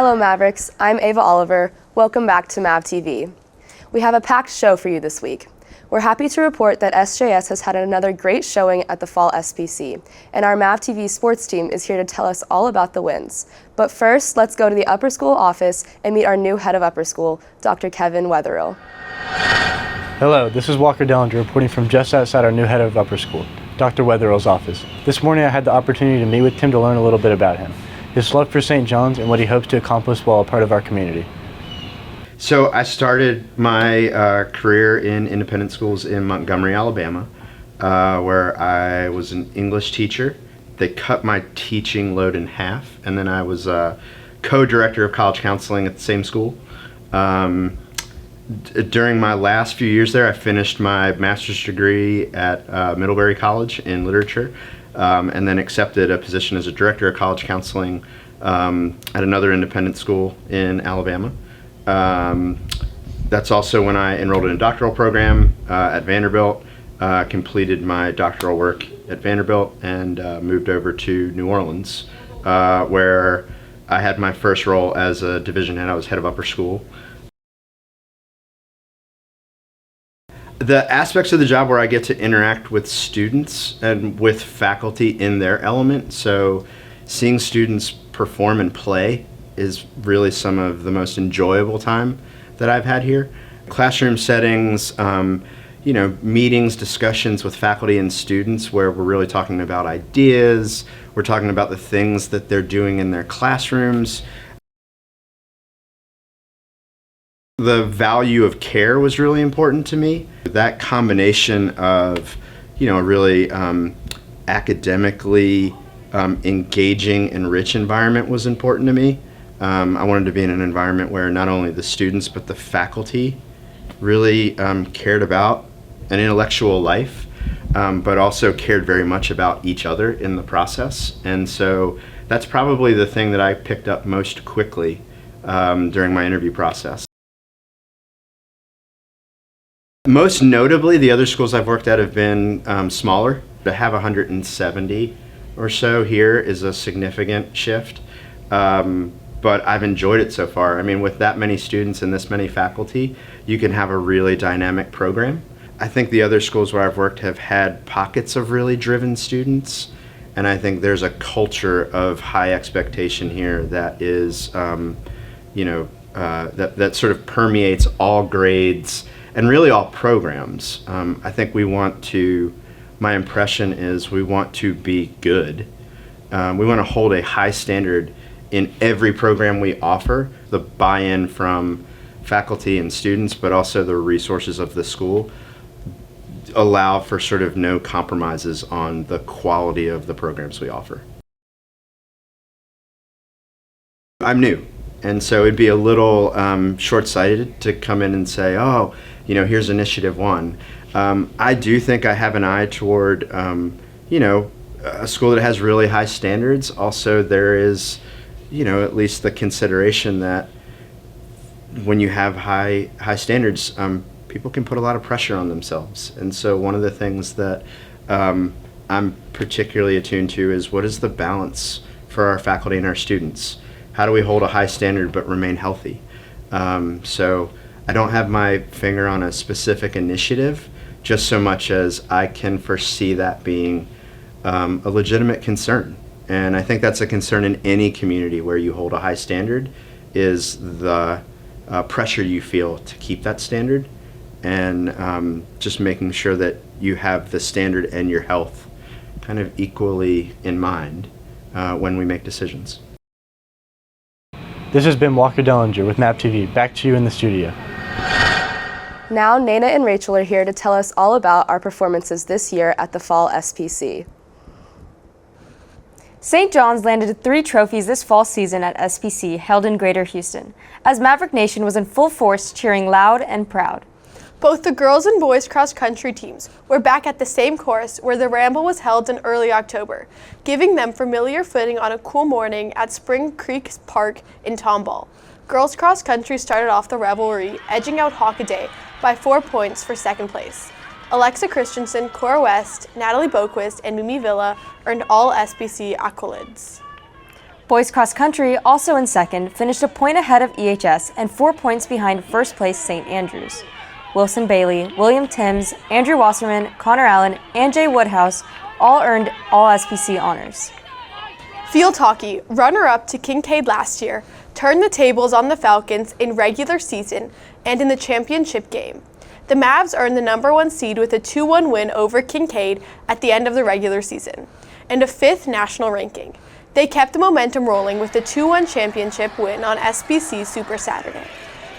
Hello Mavericks, I'm Ava Oliver. Welcome back to MavTV. We have a packed show for you this week. We're happy to report that SJS has had another great showing at the Fall SPC, and our MavTV sports team is here to tell us all about the wins. But first, let's go to the upper school office and meet our new head of upper school, Dr. Kevin Wetherill. Hello, this is Walker Dellinger reporting from just outside our new head of upper school, Dr. Wetherill's office. This morning I had the opportunity to meet with Tim to learn a little bit about him, his love for St. John's, and what he hopes to accomplish while a part of our community. So I started my career in independent schools in Montgomery, Alabama, where I was an English teacher. They cut my teaching load in half, and then I was co-director of college counseling at the same school. During my last few years there, I finished my master's degree at Middlebury College in literature, and then accepted a position as a director of college counseling at another independent school in Alabama. That's also when I enrolled in a doctoral program at Vanderbilt, completed my doctoral work at Vanderbilt, and moved over to New Orleans, where I had my first role as a division head. I was head of upper school. The aspects of the job where I get to interact with students and with faculty in their element, so seeing students perform and play is really some of the most enjoyable time that I've had here. Classroom settings, meetings, discussions with faculty and students where we're really talking about ideas, we're talking about the things that they're doing in their classrooms. The value of care was really important to me. That combination of, a really academically engaging and rich environment was important to me. I wanted to be in an environment where not only the students but the faculty really cared about an intellectual life, but also cared very much about each other in the process. And so that's probably the thing that I picked up most quickly during my interview process. Most notably, the other schools I've worked at have been smaller. To have 170 or so here is a significant shift. But I've enjoyed it so far. I mean, with that many students and this many faculty, you can have a really dynamic program. I think the other schools where I've worked have had pockets of really driven students, and I think there's a culture of high expectation here that is, that sort of permeates all grades and really all programs. I think my impression is we want to be good. We want to hold a high standard in every program we offer. The buy-in from faculty and students, but also the resources of the school, allow for sort of no compromises on the quality of the programs we offer. I'm new, and so it'd be a little short-sighted to come in and say, oh, here's Initiative 1. I do think I have an eye toward, a school that has really high standards. Also, there is at least the consideration that when you have high standards, people can put a lot of pressure on themselves. And so one of the things that I'm particularly attuned to is, what is the balance for our faculty and our students? How do we hold a high standard but remain healthy? So I don't have my finger on a specific initiative, just so much as I can foresee that being a legitimate concern. And I think that's a concern in any community where you hold a high standard, is the pressure you feel to keep that standard, and just making sure that you have the standard and your health kind of equally in mind when we make decisions. This has been Walker Dellinger with MavTV. Back to you in the studio. Now Nana and Rachel are here to tell us all about our performances this year at the Fall SPC. St. John's landed 3 trophies this fall season at SPC, held in Greater Houston, as Maverick Nation was in full force, cheering loud and proud. Both the girls and boys cross-country teams were back at the same course where the Ramble was held in early October, giving them familiar footing on a cool morning at Spring Creek Park in Tomball. Girls cross-country started off the revelry, edging out Hockaday by 4 points for second place. Alexa Christensen, Cora West, Natalie Boquist, and Mimi Villa earned all SBC accolades. Boys cross country, also in second, finished a point ahead of EHS and 4 points behind first place St. Andrews. Wilson Bailey, William Timms, Andrew Wasserman, Connor Allen, and Jay Woodhouse all earned All-SPC honors. Field hockey, runner-up to Kincaid last year, turned the tables on the Falcons in regular season and in the championship game. The Mavs earned the #1 seed with a 2-1 win over Kincaid at the end of the regular season, and a 5th national ranking. They kept the momentum rolling with a 2-1 championship win on SBC Super Saturday.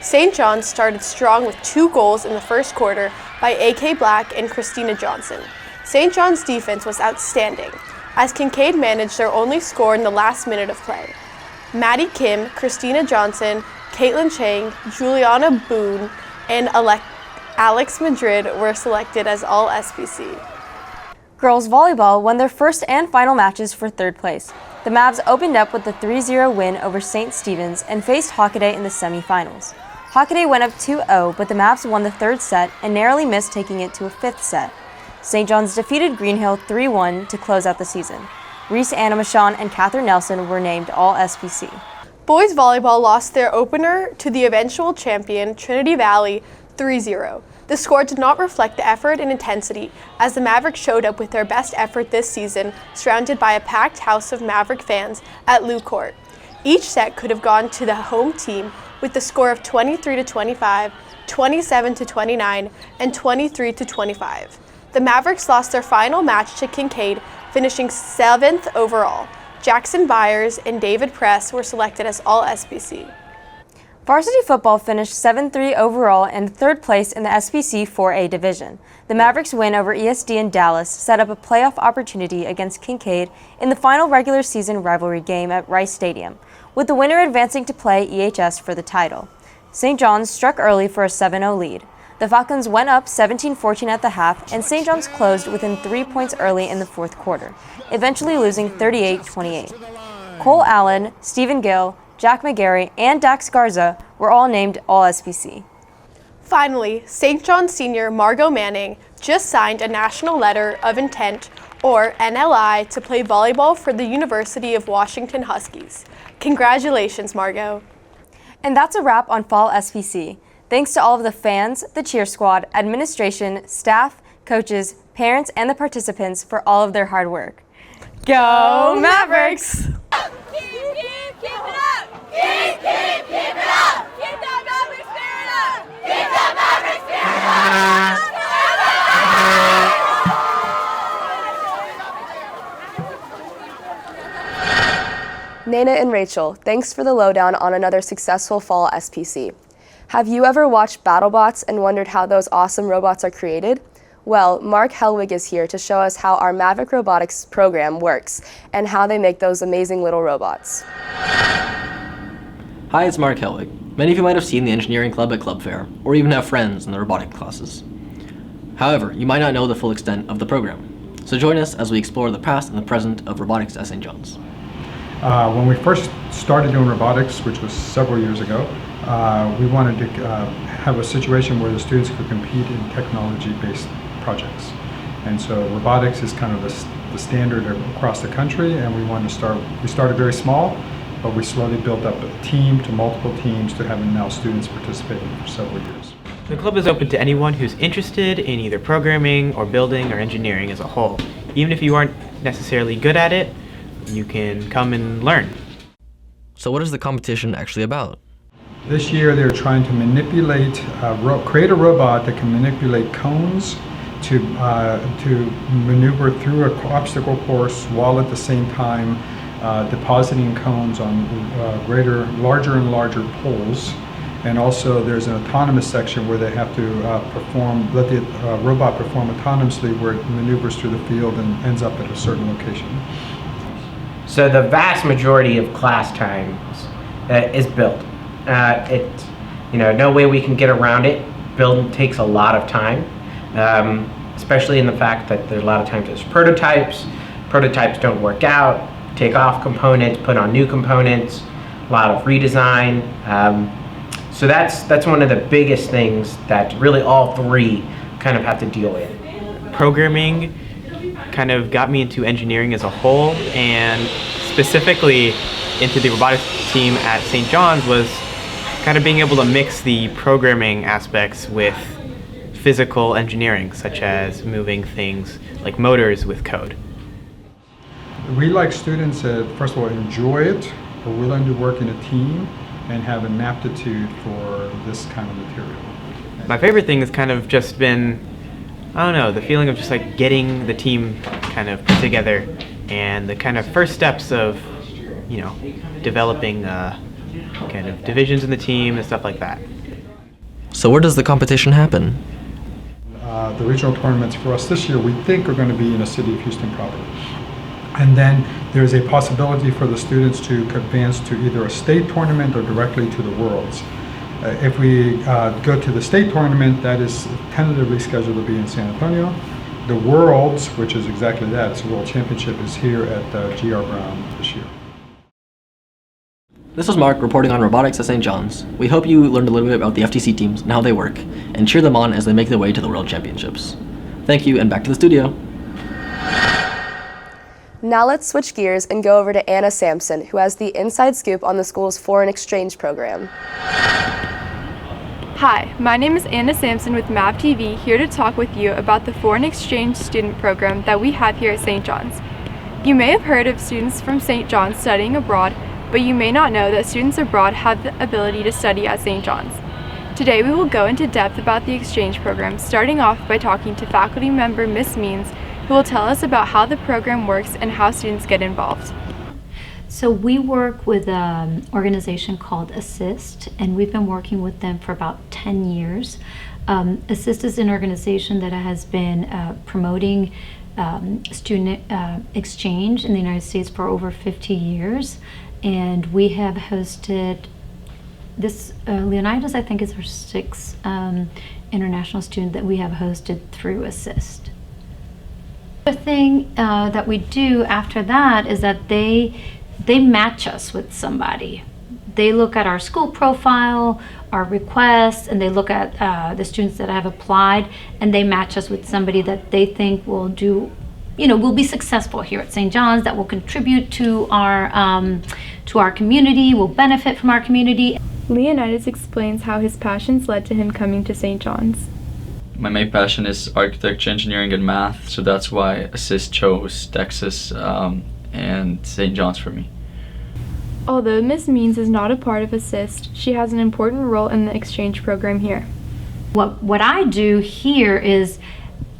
St. John's started strong with 2 goals in the first quarter by A.K. Black and Christina Johnson. St. John's defense was outstanding, as Kincaid managed their only score in the last minute of play. Maddie Kim, Christina Johnson, Caitlin Chang, Juliana Boone, and Alex Madrid were selected as All-SBC. Girls volleyball won their first and final matches for third place. The Mavs opened up with a 3-0 win over St. Stephen's and faced Hockaday in the semifinals. Hockaday went up 2-0, but the Mavs won the third set and narrowly missed taking it to a 5th set. St. John's defeated Greenhill 3-1 to close out the season. Reese Anamashon and Catherine Nelson were named All-SPC. Boys volleyball lost their opener to the eventual champion, Trinity Valley, 3-0. The score did not reflect the effort and intensity, as the Mavericks showed up with their best effort this season, surrounded by a packed house of Maverick fans at Lou Court. Each set could have gone to the home team with the score of 23-25, 27-29, and 23-25. The Mavericks lost their final match to Kincaid, finishing 7th overall. Jackson Byers and David Press were selected as All-SBC. Varsity football finished 7-3 overall and third place in the SBC 4A division. The Mavericks' win over ESD in Dallas set up a playoff opportunity against Kincaid in the final regular season rivalry game at Rice Stadium, with the winner advancing to play EHS for the title. St. John's struck early for a 7-0 lead. The Falcons went up 17-14 at the half, and St. John's closed within 3 points early in the fourth quarter, eventually losing 38-28. Cole Allen, Stephen Gill, Jack McGarry, and Dax Garza were all named All-SBC. Finally, St. John's senior Margot Manning just signed a National Letter of Intent, or NLI, to play volleyball for the University of Washington Huskies. Congratulations, Margot. And that's a wrap on Fall SBC. Thanks to all of the fans, the cheer squad, administration, staff, coaches, parents, and the participants for all of their hard work. Go Mavericks! Keep it up! Keep it up! Keep that Maverick spirit up! Keep that Maverick spirit up! Nana and Rachel, thanks for the lowdown on another successful fall SPC. Have you ever watched BattleBots and wondered how those awesome robots are created? Well, Mark Helwig is here to show us how our Maverick Robotics program works and how they make those amazing little robots. Hi, it's Mark Helwig. Many of you might have seen the engineering club at Club Fair, or even have friends in the robotic classes. However, you might not know the full extent of the program. So join us as we explore the past and the present of robotics at St. John's. When we first started doing robotics, which was several years ago, we wanted to have a situation where the students could compete in technology-based projects. And so robotics is kind of the standard across the country, and we started very small, but we slowly built up a team to multiple teams to having now students participating for several years. The club is open to anyone who's interested in either programming or building or engineering as a whole. Even if you aren't necessarily good at it, you can come and learn. So what is the competition actually about? This year they're trying to create a robot that can manipulate cones to maneuver through an obstacle course while at the same time depositing cones on larger and larger poles. And also there's an autonomous section where they have to let the robot perform autonomously, where it maneuvers through the field and ends up at a certain location. So the vast majority of class times is built. No way we can get around it. Building takes a lot of time, especially in the fact that there's a lot of times there's prototypes. Prototypes don't work out. Take off components, put on new components. A lot of redesign. So that's one of the biggest things that really all three kind of have to deal with. Programming kind of got me into engineering as a whole, and specifically into the robotics team at St. John's was kind of being able to mix the programming aspects with physical engineering, such as moving things like motors with code. We like students that, first of all, enjoy it, are willing to work in a team, and have an aptitude for this kind of material. My favorite thing has kind of just been, I don't know, the feeling of just like getting the team kind of put together and the kind of first steps of, you know, developing kind of divisions in the team and stuff like that. So where does the competition happen? The regional tournaments for us this year, we think, are going to be in the city of Houston proper. And then there's a possibility for the students to advance to either a state tournament or directly to the Worlds. If we go to the state tournament, that is tentatively scheduled to be in San Antonio. The Worlds, which is exactly that, it's a World Championship, is here at GR Brown this year. This was Mark reporting on robotics at St. John's. We hope you learned a little bit about the FTC teams and how they work, and cheer them on as they make their way to the World Championships. Thank you, and back to the studio. Now let's switch gears and go over to Anna Sampson, who has the inside scoop on the school's foreign exchange program. Hi, my name is Anna Sampson with MavTV, here to talk with you about the foreign exchange student program that we have here at St. John's. You may have heard of students from St. John's studying abroad, but you may not know that students abroad have the ability to study at St. John's. Today we will go into depth about the exchange program, starting off by talking to faculty member Miss Means, who will tell us about how the program works and how students get involved. So we work with an organization called Assist, and we've been working with them for about 10 years. Assist is an organization that has been promoting student exchange in the United States for over 50 years. And we have hosted this, Leonidas, I think, is our 6th international student that we have hosted through Assist. The thing that we do after that is that they match us with somebody. They look at our school profile, our requests, and they look at the students that have applied, and they match us with somebody that they think will do, will be successful here at St. John's, that will contribute to our community, will benefit from our community. Leonidas explains how his passions led to him coming to St. John's. My main passion is architecture, engineering, and math, so that's why Assist chose Texas and St. John's for me. Although Miss Means is not a part of Assist, she has an important role in the exchange program here. What I do here is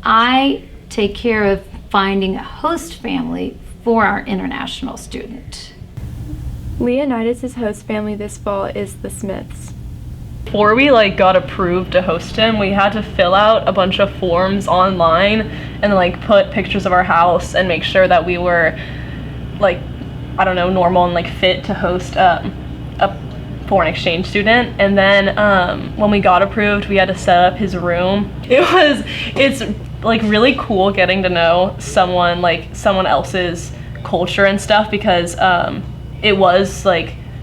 I take care of finding a host family for our international student. Leonidas' host family this fall is the Smiths. Before we got approved to host him, we had to fill out a bunch of forms online and put pictures of our house and make sure that we were normal and fit to host a foreign exchange student. And then when we got approved, we had to set up his room. It's really cool getting to know someone else's culture and stuff, because it was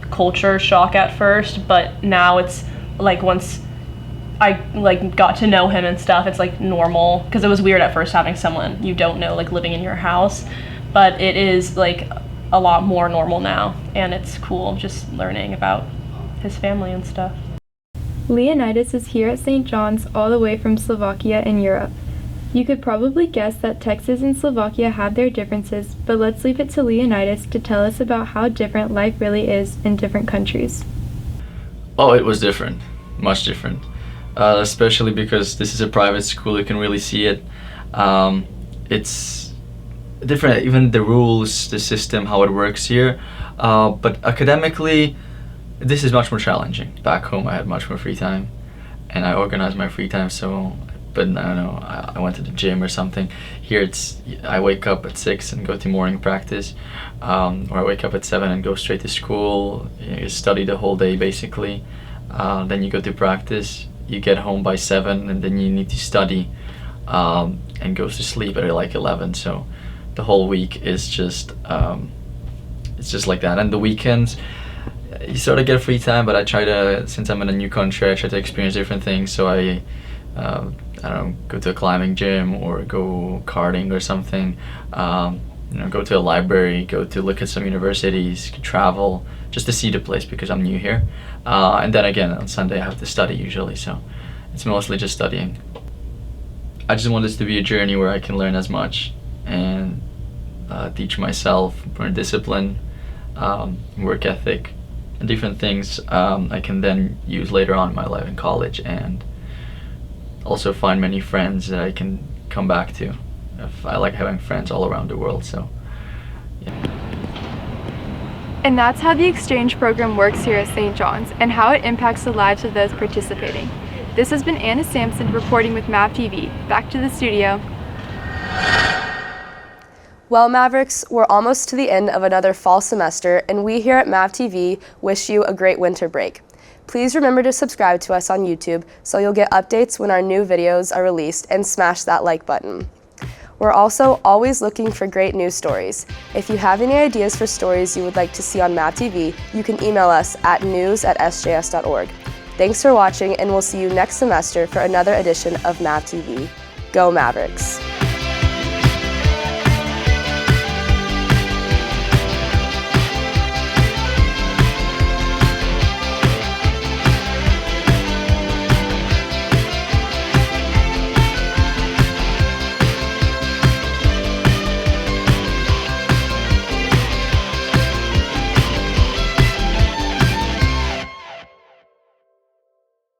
culture shock at first, but now it's once I got to know him and stuff, it's normal, because it was weird at first having someone you don't know living in your house, but it is a lot more normal now, and it's cool just learning about his family and stuff. Leonidas is here at St. John's all the way from Slovakia in Europe. You could probably guess that Texas and Slovakia have their differences, but let's leave it to Leonidas to tell us about how different life really is in different countries. Oh, it was different, much different, especially because this is a private school. You can really see it. It's different, even the rules, the system, how it works here. But academically, this is much more challenging. Back home, I had much more free time, and I organized my free time. But I don't know, I went to the gym or something. Here I wake up at 6 and go to morning practice, or I wake up at 7 and go straight to school. You study the whole day basically. Then you go to practice, you get home by 7, and then you need to study and go to sleep at 11. So the whole week is just, it's just like that. And the weekends, you sort of get free time, but I try to, since I'm in a new country, I try to experience different things. So I don't know, go to a climbing gym or go karting or something. go to a library, go to look at some universities, travel, just to see the place because I'm new here. And then again, on Sunday I have to study usually, so it's mostly just studying. I just want this to be a journey where I can learn as much and teach myself more discipline, work ethic, and different things I can then use later on in my life in college, and also find many friends that I can come back to. I like having friends all around the world, so yeah. And that's how the exchange program works here at St. John's and how it impacts the lives of those participating. This has been Anna Sampson reporting with MavTV. Back to the studio. Well, Mavericks, we're almost to the end of another fall semester, and we here at MavTV wish you a great winter break. Please remember to subscribe to us on YouTube so you'll get updates when our new videos are released, and smash that like button. We're also always looking for great news stories. If you have any ideas for stories you would like to see on MavTV, you can email us at news@sjs.org. Thanks for watching, and we'll see you next semester for another edition of MavTV. Go Mavericks!